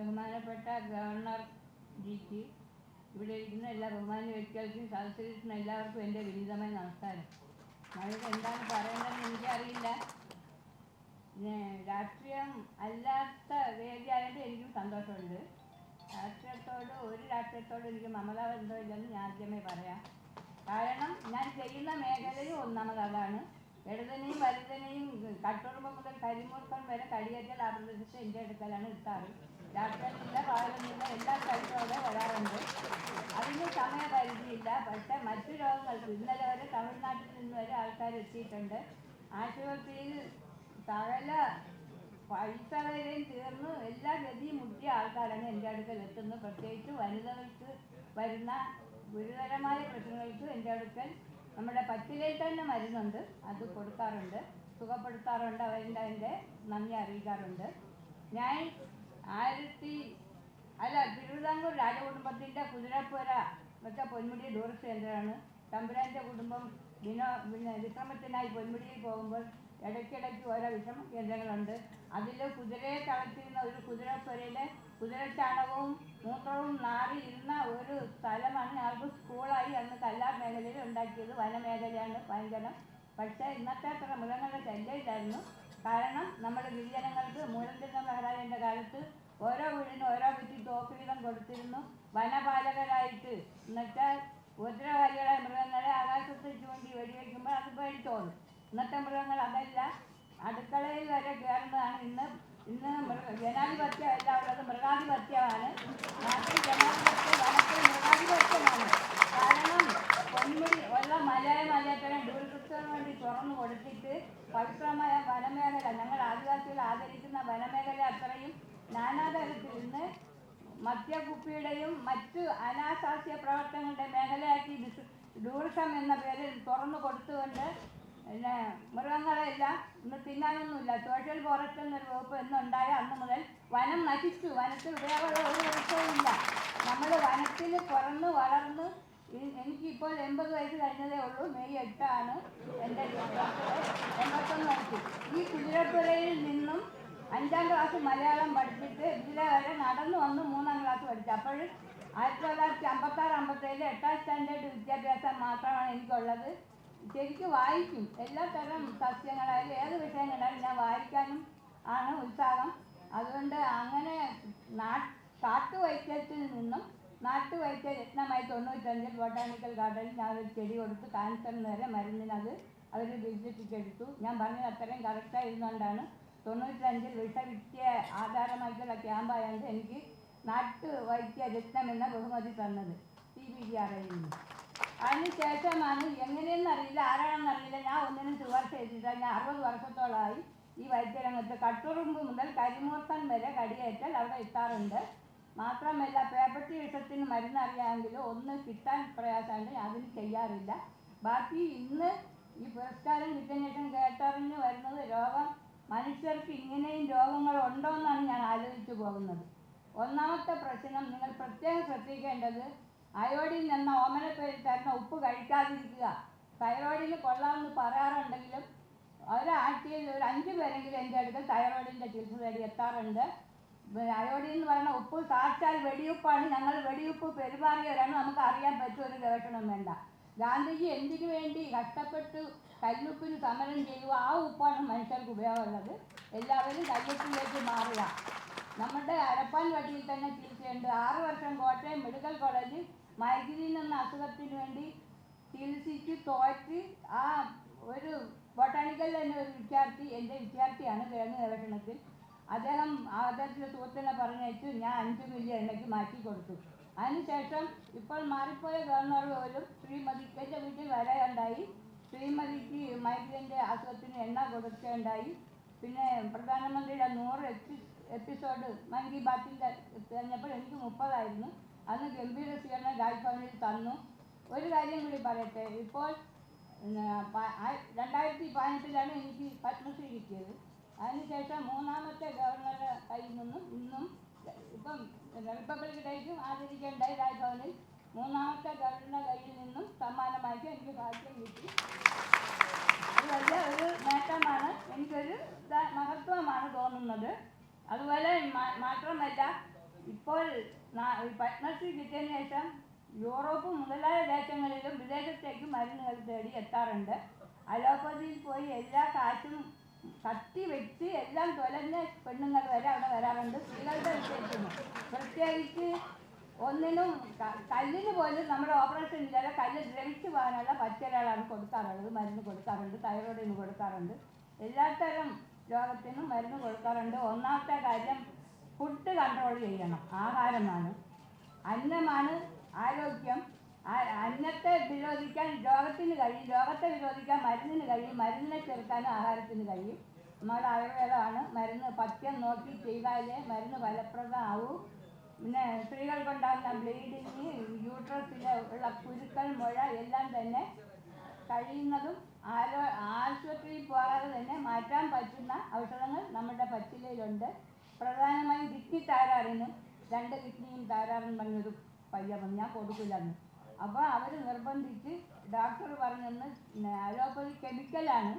ബഹുമാനപ്പെട്ട ഗവർണർ ജിക്ക്, ഇവിടെ ഇരിക്കുന്ന എല്ലാ ബഹുമാന്യ വ്യക്തികൾക്കും സദസ്സിലിരിക്കുന്ന എല്ലാവർക്കും എൻ്റെ വിനീതമായ നമസ്കാരം. മഴയ്ക്ക് എന്താണ് പറയേണ്ടതെന്ന് എനിക്കറിയില്ല. രാഷ്ട്രീയം അല്ലാത്ത വേദിയായിട്ട് എനിക്കും സന്തോഷമുണ്ട്. ഒരു രാഷ്ട്രീയത്തോടും എനിക്ക് മമതാബന്ധമില്ലെന്ന് ഞാൻ ആദ്യമേ പറയാം. കാരണം ഞാൻ ചെയ്യുന്ന മേഖലയും ഒന്നാമത് അതാണ്. ഇടതിനെയും വലുതിനെയും കട്ടുറുമ്പം മുതൽ കരിമൂർക്കം വരെ കടിയേറ്റൽ ആ പ്രദേശത്ത് എൻ്റെ അടുക്കലാണ് കിട്ടാറ്. രാഷ്ട്രീയമില്ല, പാലമില്ല, എല്ലാ സ്ഥലത്തോടെ വരാറുണ്ട്. അതിന് സമയപരിധിയില്ല. പക്ഷേ മറ്റു രോഗങ്ങൾക്ക് ഇന്നലെ വരെ തമിഴ്നാട്ടിൽ നിന്ന് വരെ ആൾക്കാർ എത്തിയിട്ടുണ്ട്. ആശുപത്രിയിൽ സകല പൈസ വരെയും തീർന്ന് എല്ലാ ഗതിയും മുട്ടിയ ആൾക്കാരാണ് എൻ്റെ അടുക്കൽ എത്തുന്നത്. പ്രത്യേകിച്ച് വനിതകൾക്ക് വരുന്ന ഗുരുതരമായ പ്രശ്നങ്ങൾക്ക് എൻ്റെ അടുക്കൽ നമ്മുടെ പച്ചിലയിൽ തന്നെ മരുന്നുണ്ട്, അത് കൊടുക്കാറുണ്ട്, സുഖപ്പെടുത്താറുണ്ട്. അതിൻ്റെ നന്ദി അറിയിക്കാറുണ്ട്. ഞാൻ തിരുവിതാംകൂർ രാജകുടുംബത്തിൻ്റെ കുതിരപ്പുര വെച്ച പൊന്മുടി ടൂറിസ്റ്റ് കേന്ദ്രമാണ്. തമ്പുരാൻ്റെ കുടുംബം വിശ്രമത്തിനായി പൊന്മുടിയിൽ പോകുമ്പോൾ ഇടയ്ക്കിടയ്ക്ക് ഓരോ വിശ്രമ കേന്ദ്രങ്ങളുണ്ട്. അതിൽ കുതിരയെ കളച്ചിരുന്ന ഒരു കുതിരപ്പുരയിലെ കുതിരച്ചാണകവും മൂത്രവും നാറിയിരുന്ന ഒരു സ്ഥലമാണ് ഞങ്ങൾക്ക് സ്കൂളായി അന്ന് കല്ലാർ മേഖലയിൽ ഉണ്ടാക്കിയത്. വനമേഖലയാണ് ഭയങ്കരം. പക്ഷേ ഇന്നത്തെ അത്ര മൃഗങ്ങളുടെ ശല്യമില്ലായിരുന്നു. കാരണം നമ്മുടെ ഗിരിജനങ്ങൾക്ക് മൂലംതിരുന്ന മഹാരാജൻ്റെ കാലത്ത് ഓരോ വീടിനും ഓരോ കുറ്റി തോക്ക് വീതം കൊടുത്തിരുന്നു വനപാലകരായിട്ട്. എന്നുവെച്ചാൽ ഉപദ്രവകാരികളായ മൃഗങ്ങളെ ആകാശത്ത് ചൂണ്ടി വെടിവെക്കുമ്പോൾ അത് പേടിച്ചോളും. ഇന്നത്തെ മൃഗങ്ങൾ അതല്ല, അടുക്കളയിൽ വരെ കയറുന്നതാണ്. ഇന്ന് ജനാധിപത്യം അല്ല ഉള്ളത്, മൃഗാധിപത്യമാണ്. നാട്ടിൽ ജനാധിപത്യം, വനത്തിൽ മൃഗാധിപത്യമാണ്. കാരണം പൊന്മുടി ഉള്ള മലയറ്റനെ ടൂറിസ്റ്റുകൾക്ക് വേണ്ടി തുറന്നു കൊടുത്തിട്ട് പവിത്രമായ വനമേഖല, ഞങ്ങൾ ആദിവാസികൾ ആദരിക്കുന്ന വനമേഖല അത്രയും നാനാതരത്തിൽ ഇന്ന് മദ്യക്കുപ്പിയുടെയും മറ്റ് അനാശാസ്യ പ്രവർത്തനങ്ങളുടെ മേഖലയാക്കി ടൂറിസം എന്ന പേരിൽ തുറന്നു കൊടുത്തുകൊണ്ട് പിന്നെ മൃഗങ്ങളെല്ലാം ഇന്ന് തിന്നാനൊന്നുമില്ല. സോഷ്യൽ ഫോറസ്റ്റ് എന്നൊരു വകുപ്പ് എന്നുണ്ടായ അന്ന് മുതൽ വനം നശിച്ചു. വനത്തിൽ ഉപയോഗമുള്ള ഒരു വൃക്ഷവും ഇല്ല. നമ്മൾ വനത്തിൽ പിറന്ന് വളർന്ന് എനിക്കിപ്പോൾ 80 വയസ്സ് കഴിഞ്ഞതേ ഉള്ളൂ. മെയ് 8 എൻ്റെ 81 വയസ്സ്. ഈ കുതിരപ്പുരയിൽ നിന്നും 5ാം ക്ലാസ് മലയാളം പഠിച്ചിട്ട് ഇതിലെ വരെ നടന്നു വന്ന് 3ാം ക്ലാസ് പഠിച്ചു. അപ്പോൾ 1956-57 8ാം സ്റ്റാൻഡേർഡ് വിദ്യാഭ്യാസം മാത്രമാണ് എനിക്കുള്ളത്. ശരിക്കും വായിക്കും. എല്ലാ തരം സസ്യങ്ങളായാലും ഏത് വിഷയങ്ങളായാലും ഞാൻ വായിക്കാനും ആണ് ഉത്സാഹം. അതുകൊണ്ട് അങ്ങനെ കാട്ടുവൈദ്യത്തിൽ നിന്നും നാട്ടുവൈദ്യ രത്നമായി 95 ബൊട്ടാണിക്കൽ ഗാർഡനിൽ ഞാൻ ഒരു ചെടി കൊടുത്ത് ക്യാൻസറിന് വരെ മരുന്നിനത് അവർ വികസിപ്പിച്ചെടുത്തു. ഞാൻ പറഞ്ഞത് അത്രയും കറക്റ്റായിരുന്നുകൊണ്ടാണ് 95 വിഷവിദ്യ ആധാരമായിട്ടുള്ള ക്യാമ്പായതുകൊണ്ട് എനിക്ക് നാട്ടുവൈദ്യ രത്നം എന്ന ബഹുമതി തന്നത് CBDRയിൽ നിന്ന്. അതിനുശേഷമാണ് എങ്ങനെയെന്നറിയില്ല, ആരാണെന്നറിയില്ല, ഞാൻ ഒന്നിനും ശുപാർശ ചെയ്തില്ല. ഞാൻ 60 വർഷത്തോളമായി ഈ വൈദ്യരംഗത്ത്. കട്ടുറുമ്പ് മുതൽ കരിമൂർക്കൻ വരെ കടിയേറ്റാൽ അവിടെ എത്താറുണ്ട്. മാത്രമല്ല പേപ്പട്ടി വിഷത്തിന് മരുന്നറിയാമെങ്കിലും ഒന്ന് കിട്ടാൻ പ്രയാസമുണ്ട്, അതിന് ചെയ്യാറില്ല. ബാക്കി ഇന്ന് ഈ പുരസ്കാരം കിട്ടിയതിന് ശേഷം കേട്ടറിഞ്ഞ് വരുന്നത് രോഗം മനുഷ്യർക്ക് ഇങ്ങനെയും രോഗങ്ങളുണ്ടോ എന്നാണ് ഞാൻ ആലോചിച്ചു പോകുന്നത്. ഒന്നാമത്തെ പ്രശ്നം നിങ്ങൾ പ്രത്യേകം ശ്രദ്ധിക്കേണ്ടത്, അയോഡിൻ എന്ന ഓമനപ്പേരിൽ തരുന്ന ഉപ്പ് കഴിക്കാതിരിക്കുക. തൈറോയിഡിന് കൊള്ളാമെന്ന് പറയാറുണ്ടെങ്കിലും ഒരാഴ്ചയിൽ ഒരു 5 പേരെങ്കിലും എൻ്റെ അടുക്കൽ തൈറോയിഡിൻ്റെ ചികിത്സ തേടി എത്താറുണ്ട്. അയോഡിൻ എന്ന് പറയുന്ന ഉപ്പ് സാക്ഷാൽ വെടിയുപ്പാണ്. ഞങ്ങൾ വെടിയുപ്പ് പെരുമാറിയവരാണ്, നമുക്ക് അറിയാൻ പറ്റും, ഒരു ഗവേഷണം വേണ്ട. ഗാന്ധിജി എന്തിനു വേണ്ടി കഷ്ടപ്പെട്ട് കല്ലുപ്പിന് സമരം ചെയ്യുക, ആ ഉപ്പാണ് മനുഷ്യർക്ക് ഉപയോഗമുള്ളത്. എല്ലാവരും കല്ലുപ്പിലേക്ക് മാറുക. നമ്മുടെ അരപ്പാൻ വട്ടിയിൽ തന്നെ ചികിത്സയുണ്ട്. 6 വർഷം കോട്ടയം മെഡിക്കൽ കോളേജിൽ മൈഗ്രീൻ എന്ന അസുഖത്തിന് വേണ്ടി ചികിത്സിച്ച് തോറ്റ് ആ ഒരു ബൊട്ടാണിക്കൽ തന്നെ ഒരു വിദ്യാർത്ഥി, എൻ്റെ വിദ്യാർത്ഥിയാണ് കിഴങ്ങ് ഗവേഷണത്തിൽ, അദ്ദേഹത്തിൻ്റെ സുഹൃത്തിനെ പറഞ്ഞയച്ചു. ഞാൻ 5 മില്ലി എണ്ണയ്ക്ക് മാറ്റി കൊടുത്തു. അതിനുശേഷം ഇപ്പോൾ മാറിപ്പോയ ഗവർണർ പോലും ശ്രീമതിക്ക് എൻ്റെ വീട്ടിൽ വരാനുണ്ടായി. ശ്രീമതിക്ക് മൈഗ്രീൻ്റെ അസുഖത്തിന് എണ്ണ കൊടുക്കുകയുണ്ടായി. പിന്നെ പ്രധാനമന്ത്രിയുടെ 100 എപ്പിസോഡ് മൻ കി ബാത്തിൽ കഴിഞ്ഞപ്പോൾ എനിക്ക് 30 ആയിരുന്നു. അന്ന് ഗംഭീര സ്വീകരണം രാജ്ഭവനിൽ തന്നു. ഒരു കാര്യം കൂടി പറയട്ടെ, ഇപ്പോൾ 2018 എനിക്ക് പത്മശ്രീ കിട്ടിയത്. അതിനുശേഷം 3ാമത്തെ ഗവർണറുടെ കയ്യിൽ നിന്നും ഇന്നും ഇപ്പം റിപ്പബ്ലിക് ഡേക്കും ആദരിക്കേണ്ടായി രാജ്ഭവനിൽ. 3ാമത്തെ ഗവർണറുടെ കയ്യിൽ നിന്നും സമ്മാനമായിട്ട് എനിക്ക് ഭാഗ്യം കിട്ടി. അത് വലിയ ഒരു നേട്ടമാണ്, എനിക്കൊരു മഹത്വമാണ് തോന്നുന്നത്. അതുപോലെ മാത്രമല്ല ഇപ്പോൾ പത്മശ്രീ കിട്ടിയതിന് ശേഷം യൂറോപ്പ് മുതലായ ദേശങ്ങളിലും വിദേശത്തേക്കും മരുന്നുകൾ തേടി എത്താറുണ്ട്. അലോപ്പതിയിൽ പോയി എല്ലാ കാശും കത്തി വെച്ച് എല്ലാം തൊലഞ്ഞ പെണ്ണുങ്ങൾ വരെ അവിടെ വരാറുണ്ട്. സ്ത്രീകളുടെ വിഷയത്തിന് പ്രത്യേകിച്ച് ഒന്നിനും കല്ലിന് പോലും നമ്മുടെ ഓപ്പറേഷൻ ഇല്ലാതെ കല്ല് ദ്രവിച്ചു പോകാനുള്ള പച്ചിലകളാണ് കൊടുക്കാറുള്ളത്. മരുന്ന് കൊടുക്കാറുണ്ട്, തൈറോയിഡിന് കൊടുക്കാറുണ്ട്, എല്ലാത്തരം രോഗത്തിനും മരുന്ന് കൊടുക്കാറുണ്ട്. ഒന്നാമത്തെ കാര്യം ഫുഡ് കൺട്രോൾ ചെയ്യണം. ആഹാരമാണ്, അന്നമാണ് ആരോഗ്യം. അന്നത്തെ വിരോധിക്കാൻ രോഗത്തിന് കഴിയും, രോഗത്തെ വിരോധിക്കാൻ മരുന്നിന് കഴിയും, മരുന്നിനെ ചെറുക്കാൻ ആഹാരത്തിന് കഴിയും. നമ്മുടെ ആയുർവേദമാണ്. മരുന്ന് പഥ്യം നോക്കി ചെയ്താലേ മരുന്ന് ഫലപ്രദമാവൂ. പിന്നെ സ്ത്രീകൾക്കുണ്ടാകുന്ന ബ്ലീഡിങ്, യൂട്രസിൽ ഉള്ള കുരുക്കൾ, മുഴ എല്ലാം തന്നെ കഴിയുന്നതും ആശുപത്രിയിൽ പോകാതെ തന്നെ മാറ്റാൻ പറ്റുന്ന ഔഷധങ്ങൾ നമ്മുടെ പച്ചിലയിലുണ്ട്. പ്രധാനമായും കിഡ്നി തകരാറിന് 2 കിഡ്നിയും തകരാറെന്ന് പറഞ്ഞൊരു പയ്യപ്പം ഞാൻ കൊടുക്കില്ലെന്ന്. അപ്പോൾ അവർ നിർബന്ധിച്ച് ഡോക്ടർ പറഞ്ഞെന്ന് അലോപ്പതി കെമിക്കലാണ്,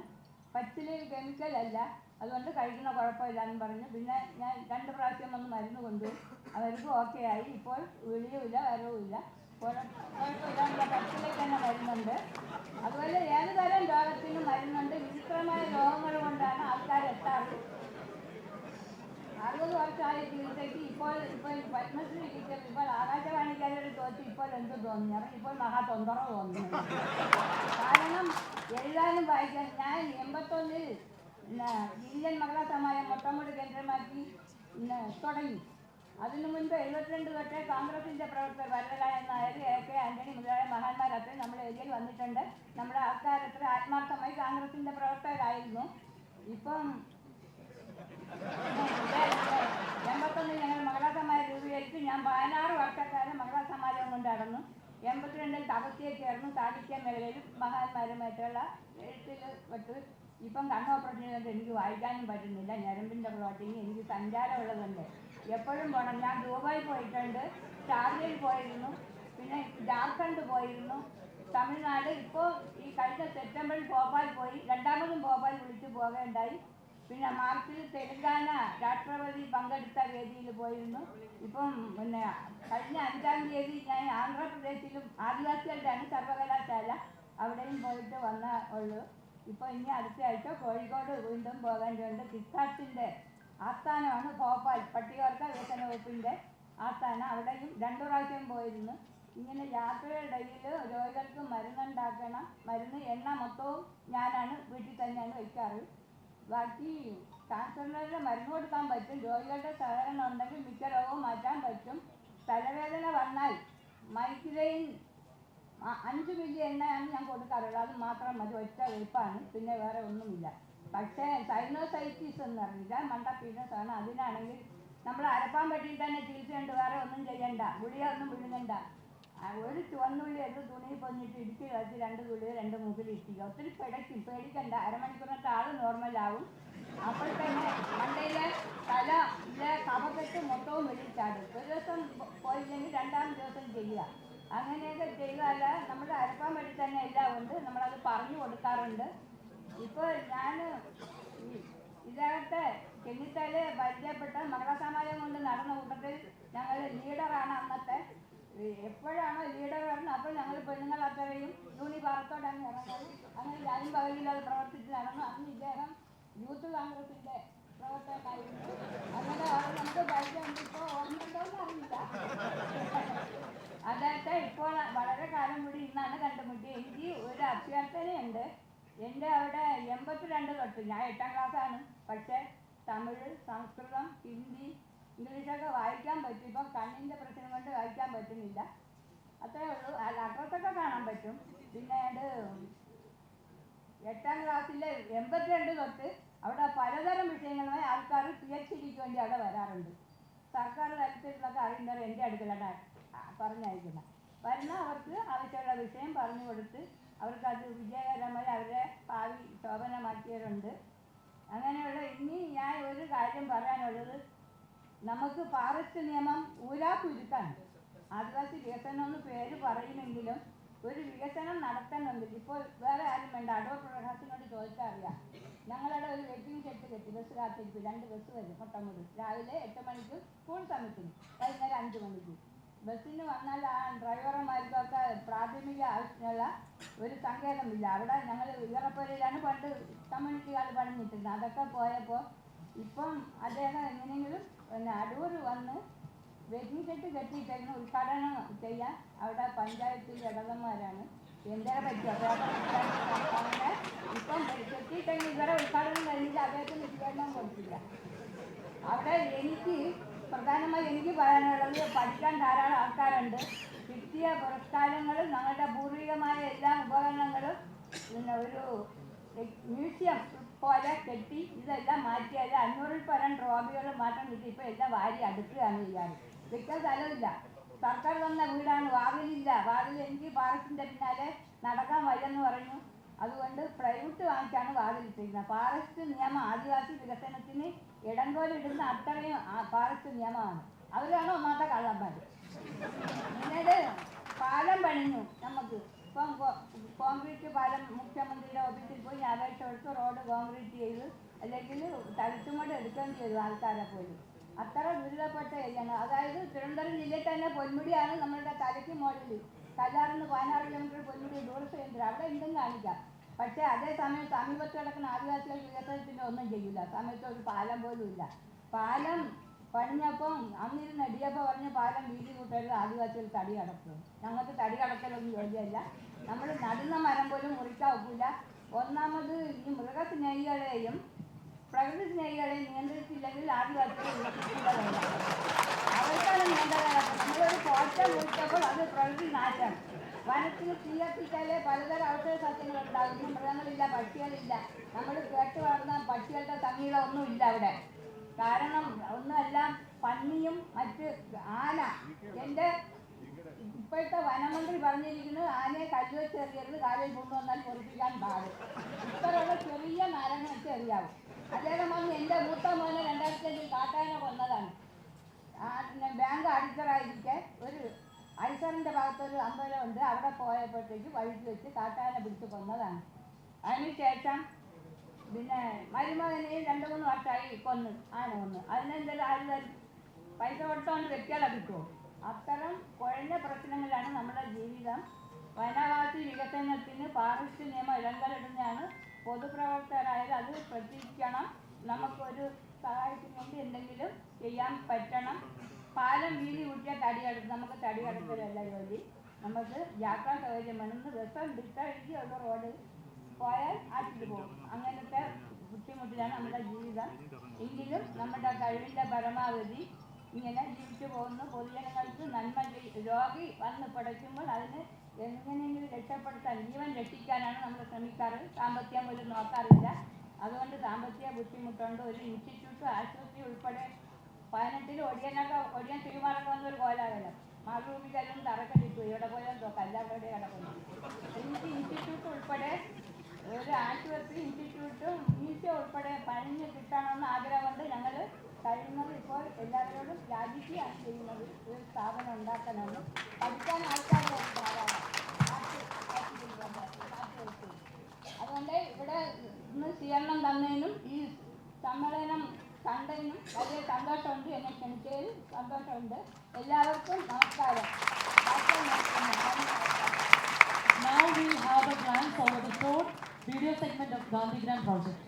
പച്ചിലയിൽ കെമിക്കലല്ല, അതുകൊണ്ട് കഴിക്കുന്ന കുഴപ്പമില്ലാന്ന് പറഞ്ഞു. പിന്നെ ഞാൻ 2 പ്രാവശ്യം വന്ന് മരുന്ന് കൊണ്ടുപോയി. അവർക്ക് ഓക്കെ ആയി. ഇപ്പോൾ വിളിയുമില്ല, വരവുമില്ല, കുഴപ്പമില്ല. പച്ചിലയിൽ തന്നെ മരുന്നുണ്ട്. അതുപോലെ ഏത് തരം രോഗത്തിനും മരുന്നുണ്ട്. വിചിത്രമായ രോഗങ്ങൾ കൊണ്ടാണ് ആൾക്കാർ എത്താറ്. 60 വർഷമായ ചികിത്സയ്ക്ക് ഇപ്പോൾ പത്മശ്രീ കിട്ടിയത് ഇപ്പോൾ ആകാശവാണിക്കാരോട് ചോദിച്ചു ഇപ്പോൾ എന്ത് തോന്നി? അവർ ഇപ്പോൾ മഹാതൊന്തറ തോന്നുന്നു. കാരണം എഴുതാനും വായിക്കാൻ ഞാൻ 81-ൽ ഇന്ത്യൻ മഹിളാ സമാജം മൊട്ടമുടി കേന്ദ്രമാക്കി തുടങ്ങി. അതിനു മുൻപ് 72 തൊട്ടേ കോൺഗ്രസിൻ്റെ പ്രവർത്തകർ വരദരാജൻ നായർ, AK ആന്റണി മുതലായ മഹാന്മാരത്രയും നമ്മുടെ ഏരിയയിൽ വന്നിട്ടുണ്ട്. നമ്മുടെ ആൾക്കാരത്ര ആത്മാർത്ഥമായി കോൺഗ്രസിൻ്റെ പ്രവർത്തകരായിരുന്നു. ഇപ്പം 81-ൽ ഞങ്ങൾ മഹിളാ സമാജം രൂപീകരിച്ച് ഞാൻ 16 വർഷക്കാലം മഹിളാ സമാജം കൊണ്ട് നടന്നു. 82-ൽ തപസ്യയിൽ ചേർന്നു. സാഹിത്യ മേഖലയിൽ മഹാന്മാരുമായിട്ടുള്ള എഴുത്തിൽ പെട്ട്. ഇപ്പം കണ്ണ് ഓപ്പറേഷൻ ചെയ്തുകൊണ്ട് എനിക്ക് വായിക്കാനും പറ്റുന്നില്ല. ഞരമ്പിൻ്റെ പ്ലോട്ടിങ്. എനിക്ക് സഞ്ചാരമുള്ളതുണ്ട്, എപ്പോഴും പോകണം. ഞാൻ ദുബായി പോയിട്ടുണ്ട്, ഷാർജയിൽ പോയിരുന്നു, പിന്നെ ജാർഖണ്ഡ് പോയിരുന്നു, തമിഴ്നാട്. ഇപ്പോൾ ഈ കഴിഞ്ഞ സെപ്റ്റംബറിൽ ഭോപ്പാൽ പോയി. 2ാമതും ഭോപ്പാൽ വിളിച്ച് പോകേണ്ടായി. പിന്നെ മാർച്ചിൽ തെലങ്കാന രാഷ്ട്രപതി പങ്കെടുത്ത വേദിയിൽ പോയിരുന്നു. ഇപ്പം പിന്നെ കഴിഞ്ഞ 5-ാം തീയതി ഞാൻ ആന്ധ്രാപ്രദേശിലും ആദിവാസികളുടെയാണ് സർവകലാശാല, അവിടെയും പോയിട്ട് വന്നേ ഉള്ളൂ. ഇപ്പോൾ ഇനി അടുത്ത ആഴ്ച കോഴിക്കോട് വീണ്ടും പോകേണ്ടതുണ്ട്. കിസാറ്റിൻ്റെ ആസ്ഥാനമാണ് ഭോപ്പാൽ, പട്ടികവർഗ വികസന വകുപ്പിൻ്റെ ആസ്ഥാനം. അവിടെയും 2 പ്രാവശ്യം പോയിരുന്നു. ഇങ്ങനെ യാത്രയുടെ ഇടയിൽ രോഗികൾക്ക് മരുന്നുണ്ടാക്കണം. മരുന്ന് എണ്ണ മൊത്തവും ഞാനാണ് വീട്ടിൽ തന്നെയാണ് വയ്ക്കാറ്. ബാക്കി ക്യാൻസറിൻ്റെ മരുന്ന് കൊടുക്കാൻ പറ്റും. രോഗികളുടെ സഹകരണം ഉണ്ടെങ്കിൽ മിക്ക രോഗവും മാറ്റാൻ പറ്റും. തലവേദന വന്നാൽ മൈഗ്രെയിൻ 5 മില്ലി എണ്ണയാണ് ഞാൻ കൊടുക്കാറുള്ളത്. അത് മാത്രം മതി, ഒറ്റ വെയ്പ്പാണ്, പിന്നെ വേറെ ഒന്നുമില്ല. പക്ഷേ സൈനോസൈറ്റിസ് എന്ന് പറഞ്ഞില്ല, മണ്ടപ്പീനസാണ്. അതിനാണെങ്കിൽ നമ്മൾ അരപ്പാൻ പറ്റിയിൽ തന്നെ ചികിത്സയുണ്ട്, വേറെ ഒന്നും ചെയ്യണ്ട, ഗുളിക ഒന്നും വിഴുങ്ങണ്ട. ഒരു ചുവന്നുള്ളി എടുത്ത് തുണി പൊന്നിട്ട് ഇടിച്ച് കളിച്ച് 2 ഗുളിക 2 മൂക്കിൽ ഇരിക്കുക. ഒത്തിരി പേടിക്കണ്ട. അരമണിക്കൂറിനകത്ത് ആൾ നോർമലാവും. അപ്പോൾ തന്നെ മണ്ടയിലെ തലയിലെ കഫക്കെട്ട് മൊത്തവും വെളിച്ചാടും. ഒരു ദിവസം പോയില്ലെങ്കിൽ 2ാം ദിവസം ചെയ്യുക. അങ്ങനെയൊക്കെ ചെയ്താൽ നമ്മുടെ അരപ്പാൻ പറ്റി തന്നെ എല്ലാം ഉണ്ട്. നമ്മളത് പറഞ്ഞു കൊടുക്കാറുണ്ട്. ഇപ്പോൾ ഞാൻ ഇതിനകത്ത് ചെന്നിത്തല പരിചയപ്പെട്ട മഹിളാ സമാജം കൊണ്ട് നടന്ന കൂട്ടത്തിൽ ഞങ്ങൾ ലീഡറാണ് അന്നത്തെ. എപ്പോഴാണോ ലീഡർ വരുന്നത് അപ്പോൾ ഞങ്ങൾ പെണ്ണുങ്ങൾ അത്രയും യൂണിഫോമത്തോടെ അങ്ങ് ഇറങ്ങും. അങ്ങനെ ഞാനും പകലിൽ അത് പ്രവർത്തിച്ച് നടന്നു. അന്ന് ഇദ്ദേഹം യൂത്ത് കോൺഗ്രസിൻ്റെ പ്രവർത്തകനായിരുന്നു. അങ്ങനെ നമുക്ക് പരിചയമുണ്ട്. ഇപ്പോൾ ഓർമ്മയുണ്ടോയെന്ന് അറിയില്ല. അദ്ദേഹത്തെ ഇപ്പോൾ വളരെ കാലം കൂടി ഇന്നാണ് കണ്ടുമുട്ടി. എനിക്ക് ഒരു അഭ്യർത്ഥനയുണ്ട്. എൻ്റെ അവിടെ 82 തൊട്ട്, ഞാൻ 8ാം ക്ലാസ്സാണ്, പക്ഷേ തമിഴ്, സംസ്കൃതം, ഹിന്ദി, ഇംഗ്ലീഷൊക്കെ വായിക്കാൻ പറ്റും. ഇപ്പം കണ്ണിൻ്റെ പ്രശ്നം കൊണ്ട് വായിക്കാൻ പറ്റുന്നില്ല, അത്രേ ഉള്ളൂ. അഡ്രസ്സൊക്കെ കാണാൻ പറ്റും. പിന്നെ അത് 8ാം ക്ലാസ്സിലെ 82 തൊട്ട് അവിടെ പലതരം വിഷയങ്ങളുമായി ആൾക്കാർ PhDക്ക് വേണ്ടി അവിടെ വരാറുണ്ട്. സർക്കാർ തലത്തിലുള്ളതൊക്കെ അറിയുന്നവർ എൻ്റെ അടുക്കലാണ് പറഞ്ഞയക്കുന്നത്. വരുന്ന അവർക്ക് ആവശ്യമുള്ള വിഷയം പറഞ്ഞു കൊടുത്ത് അവർക്കത് വിജയകരമായി അവരെ ഭാവി ശോഭനമാക്കിയവരുണ്ട്. അങ്ങനെയുള്ള ഇനി ഞാൻ ഒരു കാര്യം പറയാനുള്ളത്, നമുക്ക് ഫോറസ്റ്റ് നിയമം ഊരാക്കുരുക്കാണ്. ആദിവാസി വികസനം എന്ന് പേര് പറയുമെങ്കിലും ഒരു വികസനം നടത്തണമെങ്കിൽ ഇപ്പോൾ വേറെ ആരും വേണ്ട. അടൂർ പ്രകാശിനോട് ചോദിച്ചാൽ അറിയാം. ഞങ്ങളുടെ ഒരു വെയിറ്റിംഗ് ഷെഡ് കെട്ടി ബസ് കാത്തിരിക്കും. 2 ബസ് വരും. മൊട്ടമുടി രാവിലെ 8 മണിക്ക് സ്കൂൾ സമയത്തിന്, വൈകുന്നേരം 5 മണിക്ക്. ബസ്സിന് വന്നാൽ ആ ഡ്രൈവർമാർക്കൊക്കെ പ്രാഥമിക ആവശ്യമുള്ള ഒരു സങ്കേതമില്ല. അവിടെ ഞങ്ങൾ ഈറപ്പുരയിലാണ് പണ്ട് കമ്മ്യൂണിറ്റിക്കാർ പണിഞ്ഞിട്ടിരുന്നത്. അതൊക്കെ പോയപ്പോൾ ഇപ്പം അദ്ദേഹം എങ്ങനെയെങ്കിലും പിന്നെ അടൂർ വന്ന് വെയിറ്റിംഗ് ഷെഡ് കെട്ടിയിട്ടേക്കുന്ന ഉദ്ഘാടനം ചെയ്യാൻ അവിടെ പഞ്ചായത്തിൻ്റെ ഇടവന്മാരാണ് എന്തേ പറ്റും. അങ്ങനെ ഇപ്പം കെട്ടിയിട്ടെങ്കിൽ ഇവരെ ഉദ്ഘാടനം കഴിഞ്ഞിട്ട് അദ്ദേഹത്തിന് ഉദ്ഘാടനം കൊടുത്തില്ല. അവിടെ എനിക്ക് പ്രധാനമായി എനിക്ക് പറയാനുള്ളത് പഠിക്കാൻ ധാരാളം ആൾക്കാരുണ്ട്. കിട്ടിയ പുരസ്കാരങ്ങൾ ഞങ്ങളുടെ പൂർവികമായ എല്ലാ ഉപകരണങ്ങളും പിന്നെ ഒരു മ്യൂസിയം പോലെ കെട്ടി ഇതെല്ലാം മാറ്റിയാൽ 500-ൽ പരം ട്രോഫികൾ മാത്രം കിട്ടി. ഇപ്പോൾ എല്ലാം വാരി അടുക്കുകയാണ് ചെയ്യാറ്. വിൽക്കാൻ സ്ഥലമില്ല. സർക്കാർ തന്ന വീടാണ്, വാതിലില്ല. വാതിൽ എനിക്ക് ഫോറസ്റ്റിൻ്റെ പിന്നാലെ നടക്കാൻ വയ്യെന്ന് പറഞ്ഞു. അതുകൊണ്ട് പ്രൈവറ്റ് വാങ്ങിച്ചാണ് വാതിലിട്ടിരുന്നത്. ഫോറസ്റ്റ് നിയമം ആദിവാസി വികസനത്തിന് ഇടങ്കോലിടുന്ന അത്രയും ഫോറസ്റ്റ് നിയമമാണ്. അവരാണ് ഒന്നാമത്തെ കള്ളന്മാർ. പിന്നീട് പാലം പണിഞ്ഞു. നമുക്ക് ഇപ്പം കോൺക്രീറ്റ് പാലം മുഖ്യമന്ത്രിയുടെ ഓഫീസിൽ പോയി അപേക്ഷ കൊടുത്ത് റോഡ് കോൺക്രീറ്റ് ചെയ്ത് അല്ലെങ്കിൽ തളിച്ചുമോട് എടുക്കേണ്ടി വരും ആൾക്കാരെ പോലും. അത്ര ദുരിതപ്പെട്ട ഏരിയയാണ്. അതായത് തിരുവനന്തപുരം ജില്ലയിൽ തന്നെ പൊന്മുടിയാണ് നമ്മളുടെ തലയ്ക്ക് മുകളിൽ. കല്ലാറിന് 16 കിലോമീറ്റർ പൊന്മുടി ടൂറിസ്റ്റ് കേന്ദ്രം. അവിടെ എന്തും കാണിക്കാം. പക്ഷേ അതേസമയം സമീപത്ത് കിടക്കുന്ന ആദിവാസികൾ വികസനത്തിൻ്റെ ഒന്നും ചെയ്യില്ല. സമയത്ത് ഒരു പാലം പോലും ഇല്ല. പാലം പണിഞ്ഞപ്പം അന്നിരുന്ന് ഡിയപ്പോൾ പറഞ്ഞ് പാലം വീതി കൂട്ടരുത്, ആദിവാസികൾ തടി കടക്കും. ഞങ്ങൾക്ക് തടി കടക്കലൊന്നും ജോലിയല്ല. നമ്മൾ നടുന്ന മരം പോലും മുറിക്കാൻ ഒക്കില്ല. ഒന്നാമത് ഈ മൃഗസ്നേഹികളെയും പ്രകൃതി സ്നേഹികളെയും നിയന്ത്രിച്ചില്ലെങ്കിൽ ആദിവാസികൾ വികസിക്കുന്നതല്ല. അവർക്കാണ് നിയന്ത്രണം. നമ്മളൊരു പോറ്റ മുറിച്ചപ്പോൾ അത് പ്രകൃതി നാശം. വനത്തിൽ തീ കത്തിച്ചാലേ പലതരം ഔഷധ സസ്യങ്ങളുണ്ടാകുന്നു. മൃഗങ്ങളില്ല, പക്ഷികളില്ല. നമ്മൾ കേട്ട് വളർന്ന പക്ഷികളുടെ സംഗീതം ഒന്നുമില്ല അവിടെ. കാരണം ഒന്നുമെല്ലാം പന്നിയും മറ്റ് ആന. എൻ്റെ ഇപ്പോഴത്തെ വനമന്ത്രി പറഞ്ഞിരിക്കുന്നത് ആനയെ കല്ല് വെച്ച് എറിയരുത്, കാലിൽ കൊണ്ടുവന്നാൽ പൊറിപ്പിക്കാൻ പാടും. ഇത്തരമുള്ള ചെറിയ മരങ്ങൾ വെച്ച് എറിയാവും. അദ്ദേഹം വന്ന് എൻ്റെ മൂത്ത മോനെ 2005 കാട്ടാന കൊന്നതാണ്. ബാങ്ക് അടിച്ചറായിരിക്കെ ഒരു ഐസറിൻ്റെ ഭാഗത്തൊരു അമ്പലമുണ്ട്. അവിടെ പോയപ്പോഴത്തേക്ക് വഴിക്ക് വെച്ച് കാട്ടാന പിടിച്ച് കൊന്നതാണ്. അതിനുശേഷം പിന്നെ മരുമകനെയും 2-3 വർഷമായി ആന കൊന്ന്. അതിനെന്തെങ്കിലും ആരും പൈസ കൊടുത്തോണ്ട് വ്യക്തികളെ കിട്ടുമോ? അത്തരം കുഴഞ്ഞ പ്രശ്നങ്ങളാണ് നമ്മുടെ ജീവിതം. വനവാസി വികസനത്തിന് ഫോറസ്റ്റ് നിയമം ഇടങ്കലിടുന്നതാണ്. പൊതുപ്രവർത്തകരായാലും അത് ശ്രദ്ധിക്കണം. നമുക്കൊരു സഹായത്തിന് വേണ്ടി എന്തെങ്കിലും ചെയ്യാൻ പറ്റണം. പാലം വീതി കൂട്ടിയാൽ തടിയെടുത്ത് നമുക്ക് തടിയെടുക്കലല്ല ജോലി. നമുക്ക് യാത്രാ സൗകര്യം വേണമെന്ന് ബസ്സും ഡിസ്റ്റാഴ്ചയുള്ള റോഡ് പോയാൽ ആറ്റിട്ട് പോകും. അങ്ങനത്തെ ബുദ്ധിമുട്ടിലാണ് നമ്മുടെ ജീവിതം. എങ്കിലും നമ്മുടെ കഴിവിൻ്റെ പരമാവധി ഇങ്ങനെ ജീവിച്ചു പോകുന്നു. പൊതുജനങ്ങൾക്ക് നന്മ രോഗി വന്ന് പടയ്ക്കുമ്പോൾ അതിന് എങ്ങനെയെങ്കിലും രക്ഷപ്പെടുത്താൻ, ജീവൻ രക്ഷിക്കാനാണ് നമ്മൾ ശ്രമിക്കാറ്. സാമ്പത്തികം പോലും നോക്കാറില്ല. അതുകൊണ്ട് സാമ്പത്തിക ബുദ്ധിമുട്ടുണ്ട്. ഒരു ഇൻസ്റ്റിറ്റ്യൂട്ട്, ആശുപത്രി ഉൾപ്പെടെ 18-ൽ ഒടിയൻ തിരുമാറൊക്കെ വന്നൊരു കോലാകലം. മാതൃഭൂമിക്കാരും തറക്കല്ലിട്ടു. ഇവിടെ പോയാൽ കല്ലാവിടെ കിടക്കുന്നു. എനിക്ക് ഇൻസ്റ്റിറ്റ്യൂട്ട് ഉൾപ്പെടെ ഒരു ആശുപത്രി, ഇൻസ്റ്റിറ്റ്യൂട്ടും മ്യൂസിയം ഉൾപ്പെടെ പണിഞ്ഞ് കിട്ടണമെന്ന് ആഗ്രഹമുണ്ട്. ഞങ്ങൾ കഴിയുന്നത് ഇപ്പോൾ എല്ലാവരോടും രാജിക്കുകയാണ് ചെയ്യുന്നത്. ഒരു സ്ഥാപനം ഉണ്ടാക്കണമെന്ന്. പഠിക്കാൻ ആൾക്കാർ ധാരാളം. അതുകൊണ്ട് ഇവിടെ ഇന്ന് സ്വീകരണം തന്നതിനും ഈ സമ്മേളനം കണ്ടതിനും വലിയ സന്തോഷമുണ്ട്. എന്നെ ക്ഷണിച്ചതിൽ സന്തോഷമുണ്ട്. എല്ലാവർക്കും നമസ്കാരം. Now we have a glance over the short video segment of Gandhigram project.